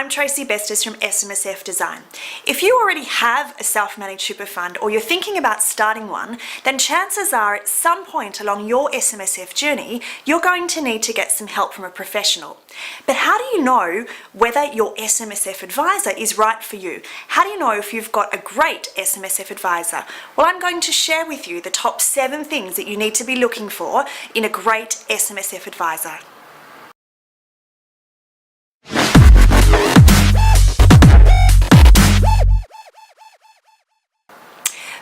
I'm Tracey Besters from SMSF Design. If you already have a self-managed super fund or you're thinking about starting one, then chances are at some point along your SMSF journey, you're going to need to get some help from a professional. But how do you know whether your SMSF advisor is right for you? How do you know if you've got a great SMSF advisor? Well, I'm going to share with you the top 7 things that you need to be looking for in a great SMSF advisor.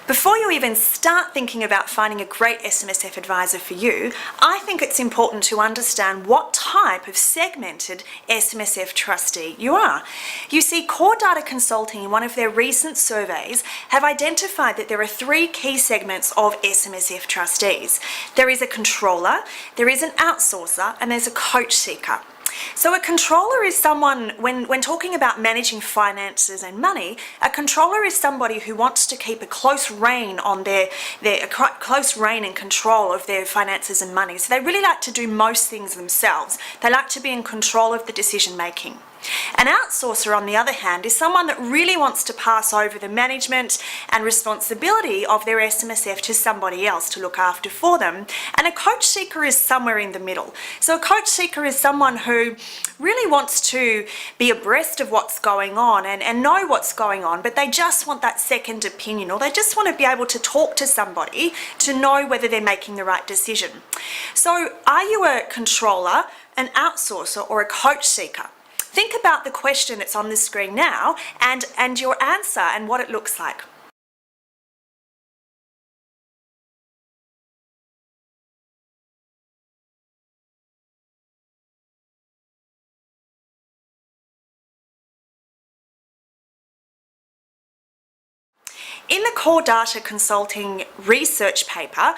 Before you even start thinking about finding a great SMSF advisor for you, I think it's important to understand what type of segmented SMSF trustee you are. You see, Core Data Consulting in one of their recent surveys have identified that there are 3 key segments of SMSF trustees. There is a controller, there is an outsourcer, and there's a coach seeker. So a controller is someone, when talking about managing finances and money, a controller is somebody who wants to keep a close rein on close rein and control of their finances and money. So they really like to do most things themselves. They like to be in control of the decision making. An outsourcer, on the other hand, is someone that really wants to pass over the management and responsibility of their SMSF to somebody else to look after for them. And a coach seeker is somewhere in the middle. So a coach seeker is someone who really wants to be abreast of what's going on and know what's going on, but they just want that second opinion, or they just want to be able to talk to somebody to know whether they're making the right decision. So are you a controller, an outsourcer, or a coach seeker? Think about the question that's on the screen now and your answer and what it looks like. In the Core Data Consulting research paper,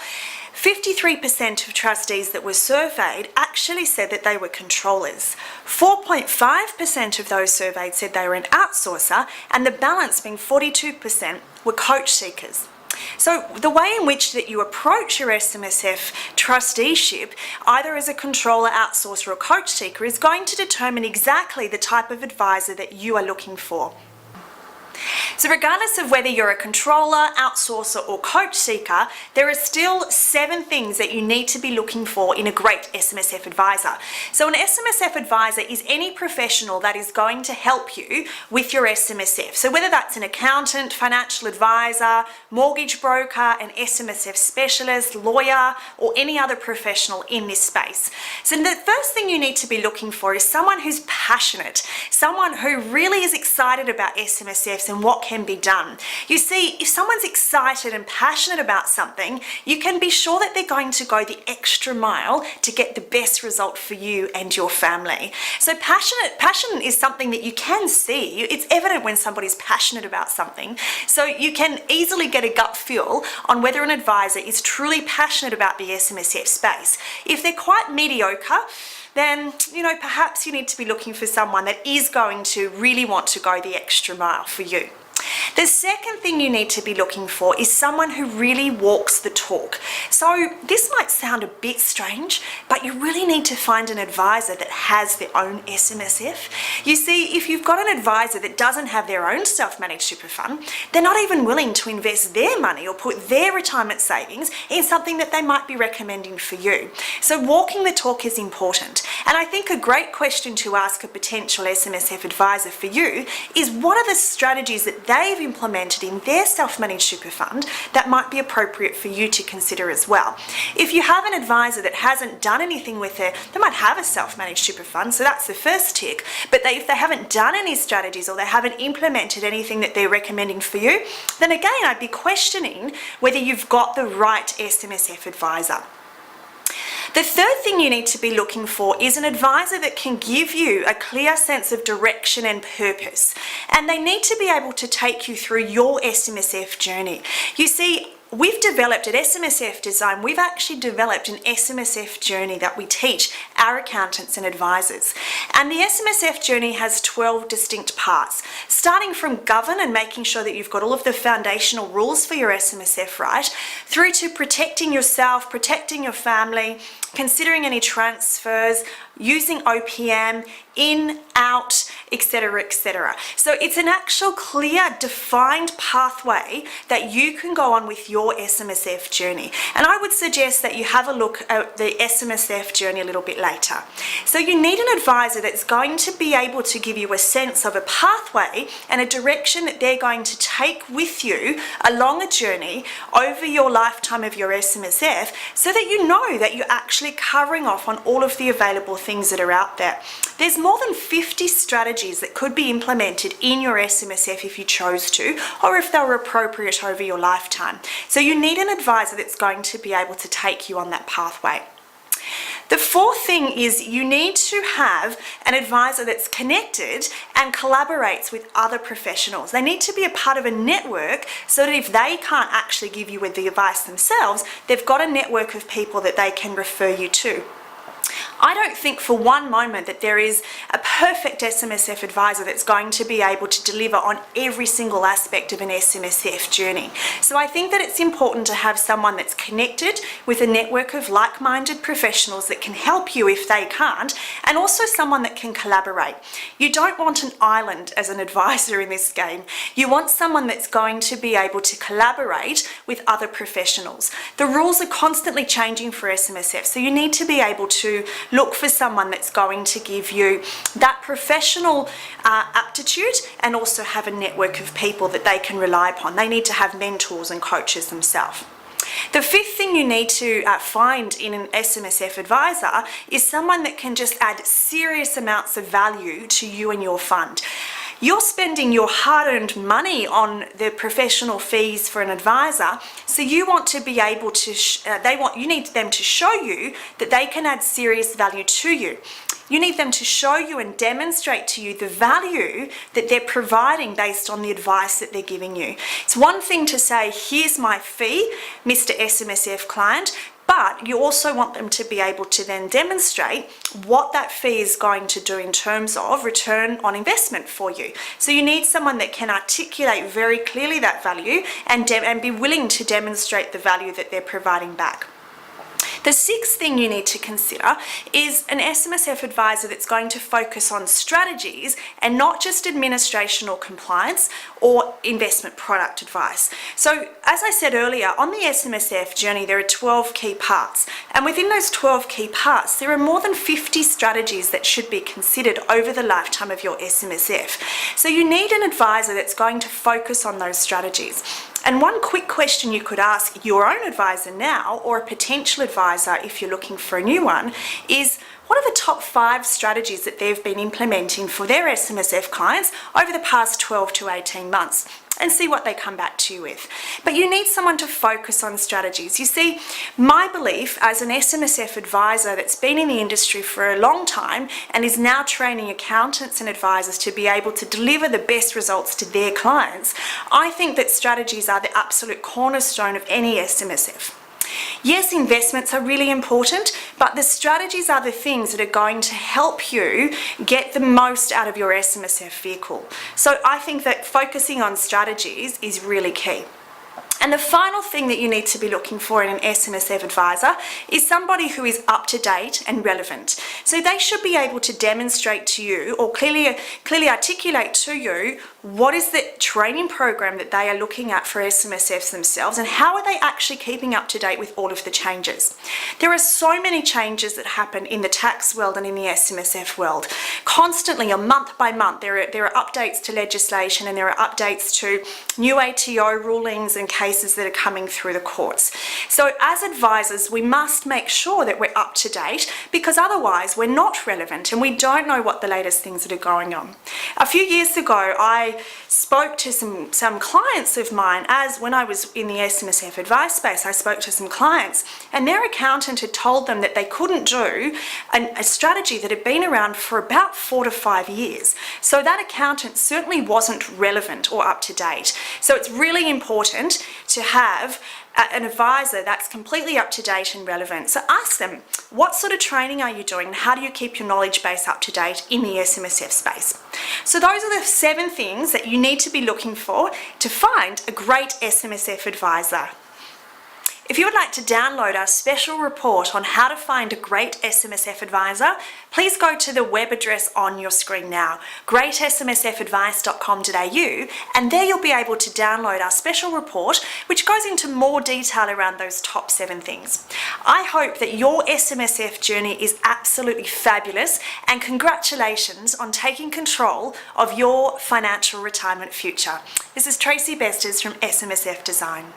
53% of trustees that were surveyed actually said that they were controllers. 4.5% of those surveyed said they were an outsourcer, and the balance, being 42%, were coach seekers. So the way in which that you approach your SMSF trusteeship, either as a controller, outsourcer, or coach seeker, is going to determine exactly the type of advisor that you are looking for. So regardless of whether you're a controller, outsourcer, or coach seeker, there are still 7 things that you need to be looking for in a great SMSF advisor. So an SMSF advisor is any professional that is going to help you with your SMSF. So whether that's an accountant, financial advisor, mortgage broker, an SMSF specialist, lawyer, or any other professional in this space. So the first thing you need to be looking for is someone who's passionate, someone who really is excited about SMSFs and what can be done. You see, if someone's excited and passionate about something, you can be sure that they're going to go the extra mile to get the best result for you and your family. So passion is something that you can see. It's evident when somebody's passionate about something. So you can easily get a gut feel on whether an advisor is truly passionate about the SMSF space. If they're quite mediocre, then, perhaps you need to be looking for someone that is going to really want to go the extra mile for you. The second thing you need to be looking for is someone who really walks the talk. So this might sound a bit strange, but you really need to find an advisor that has their own SMSF. You see, if you've got an advisor that doesn't have their own self-managed super fund, they're not even willing to invest their money or put their retirement savings in something that they might be recommending for you. So walking the talk is important. And I think a great question to ask a potential SMSF advisor for you is, what are the strategies that they've implemented in their self-managed super fund that might be appropriate for you to consider as well. If you have an advisor that hasn't done anything with it, they might have a self-managed super fund, so that's the first tick, but if they haven't done any strategies or they haven't implemented anything that they're recommending for you, then again, I'd be questioning whether you've got the right SMSF advisor. The third thing you need to be looking for is an advisor that can give you a clear sense of direction and purpose. And they need to be able to take you through your SMSF journey. You see, we've developed at SMSF Design, we've actually developed an SMSF journey that we teach our accountants and advisors. And the SMSF journey has 12 distinct parts, starting from govern and making sure that you've got all of the foundational rules for your SMSF right, through to protecting yourself, protecting your family, considering any transfers, using OPM, in, out, etc., etc. So it's an actual clear, defined pathway that you can go on with your SMSF journey. And I would suggest that you have a look at the SMSF journey a little bit later. So you need an advisor that's going to be able to give you a sense of a pathway and a direction that they're going to take with you along a journey over your lifetime of your SMSF, so that you know that you're actually covering off on all of the available things that are out there. There's more than 50 strategies that could be implemented in your SMSF if you chose to, or if they were appropriate over your lifetime. So you need an advisor that's going to be able to take you on that pathway. The fourth thing is you need to have an advisor that's connected and collaborates with other professionals. They need to be a part of a network, so that if they can't actually give you the advice themselves, they've got a network of people that they can refer you to. I don't think for one moment that there is a perfect SMSF advisor that's going to be able to deliver on every single aspect of an SMSF journey. So I think that it's important to have someone that's connected with a network of like-minded professionals that can help you if they can't, and also someone that can collaborate. You don't want an island as an advisor in this game. You want someone that's going to be able to collaborate with other professionals. The rules are constantly changing for SMSF, so you need to be able to look for someone that's going to give you that professional aptitude, and also have a network of people that they can rely upon. They need to have mentors and coaches themselves. The fifth thing you need to find in an SMSF advisor is someone that can just add serious amounts of value to you and your fund. You're spending your hard-earned money on the professional fees for an advisor, so you want to be able to, you need them to show you that they can add serious value to you. You need them to show you and demonstrate to you the value that they're providing based on the advice that they're giving you. It's one thing to say, here's my fee, Mr. SMSF client, but you also want them to be able to then demonstrate what that fee is going to do in terms of return on investment for you. So you need someone that can articulate very clearly that value and be willing to demonstrate the value that they're providing back. The sixth thing you need to consider is an SMSF advisor that's going to focus on strategies and not just administration or compliance or investment product advice. So as I said earlier, on the SMSF journey there are 12 key parts, and within those 12 key parts there are more than 50 strategies that should be considered over the lifetime of your SMSF. So you need an advisor that's going to focus on those strategies. And one quick question you could ask your own advisor now, or a potential advisor if you're looking for a new one, is what are the top 5 strategies that they've been implementing for their SMSF clients over the past 12 to 18 months? And see what they come back to you with. But you need someone to focus on strategies. You see, my belief as an SMSF advisor that's been in the industry for a long time and is now training accountants and advisors to be able to deliver the best results to their clients, I think that strategies are the absolute cornerstone of any SMSF. Yes, investments are really important, but the strategies are the things that are going to help you get the most out of your SMSF vehicle. So I think that focusing on strategies is really key. And the final thing that you need to be looking for in an SMSF advisor is somebody who is up to date and relevant. So they should be able to demonstrate to you, or clearly articulate to you, what is the training program that they are looking at for SMSFs themselves, and how are they actually keeping up to date with all of the changes. There are so many changes that happen in the tax world and in the SMSF world. Constantly, or month by month, there are updates to legislation, and there are updates to new ATO rulings and cases that are coming through the courts. So as advisors, we must make sure that we're up to date, because otherwise we're not relevant and we don't know what the latest things that are going on. A few years ago, I spoke to some clients of mine, as when I was in the SMSF advice space, I spoke to some clients, and their accountant had told them that they couldn't do a strategy that had been around for about 4 to 5 years. So that accountant certainly wasn't relevant or up to date. So it's really important to have an advisor that's completely up to date and relevant. So ask them, what sort of training are you doing, and how do you keep your knowledge base up to date in the SMSF space? So those are the 7 things that you need to be looking for to find a great SMSF advisor. If you would like to download our special report on how to find a great SMSF advisor, please go to the web address on your screen now, greatsmsfadvice.com.au, and there you'll be able to download our special report, which goes into more detail around those top 7 things. I hope that your SMSF journey is absolutely fabulous, and congratulations on taking control of your financial retirement future. This is Tracey Besters from SMSF Design.